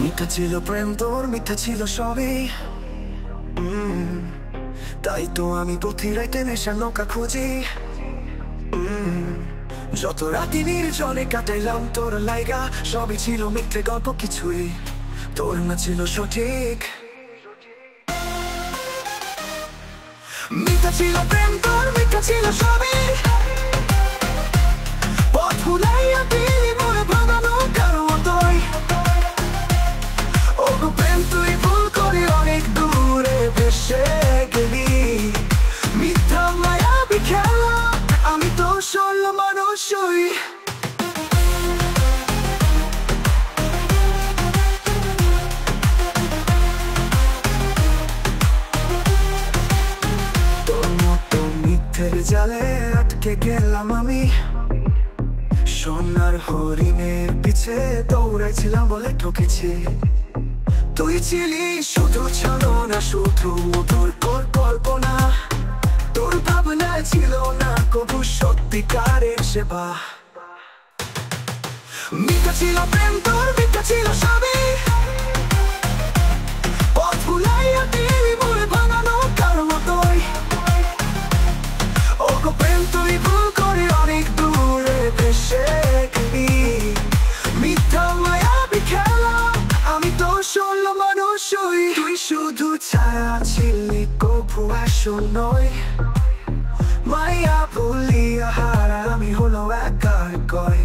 মিথ্যা ছিল প্রেম তোর, মিথ্যা ছিল সবই। তাই তো আমি প্রতি রাইতে নেশার নৌকা খুঁজি। যত রাতি নির্জনে কাটাইলাম তোর লাইগা, সবই ছিল মিথ্যে গল্প, কিছুই তোর না ছিল সঠিক। মিথ্যা ছিল প্রেম তোর, মিথ্যা ছিল সবই। পথ ভুলাইয়া দিলি মনে ভাঙানো কারো মতোই। ও গো প্রেম তুই ভুল করে অনেক দূরে ভেসে গেলি। মিথ্যা মায়াবী খেলা, আমি তো সরল মানুষই। তোর মতো মিথ্যের জালে আটকে গেলাম আমি। সোনার হরিণের পিছে দৌড়াইছিলাম বলে ঠকেছি। তুই ছিলি শুধু ছলনা, শুধু তোর কল্পনা। তোর ভাবনা ছিল না কবু সত্যিকারের সেবা। মিথ্যা ছিল প্রেম তোর, মিথ্যা ছিল সবই। পথ ভুলাইয়া দিলি মনে ভাঙানো কারো মতোই। ও গো প্রেম তুই ভুল করে অনেক দূরে ভেসে গেলি। মিথ্যা মায়াবী খেলা, আমি তো সরল মানুষই। তুই শুধু ছায়া ছিলি কবু আসল নয়। মায়া ভুলিয়া হারা আমি হলো একার কয়।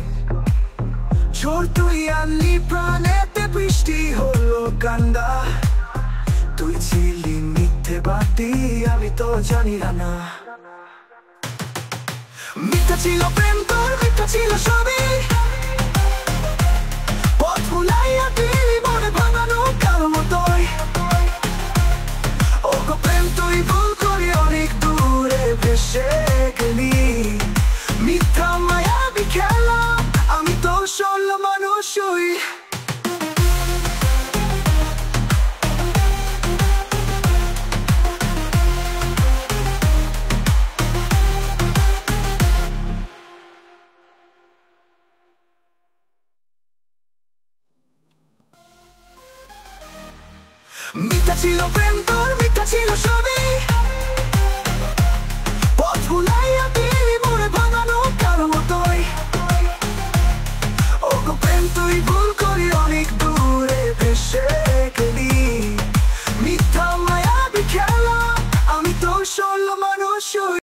ঝড় তুই আনলি প্রাণেতে, বৃষ্টি হলো কান্দা। তুই ছিলি মিথ্যেবাদী, আমি তো জানি না। মিথ্যা ছিল প্রেম তোর, মিথ্যা ছিল সবই। পথ ভুলাইয়া দিলি মনে ভাঙানো কারো মতোই। ও গো প্রেম তুই ভুল করে অনেক দূরে ভেসে গেলি। মিথ্যা মায়াবী খেলা, আমি তো সরল মানুষই। মিথ্যা ছিল প্রেম তোর, মিথ্যা ছিল সবই।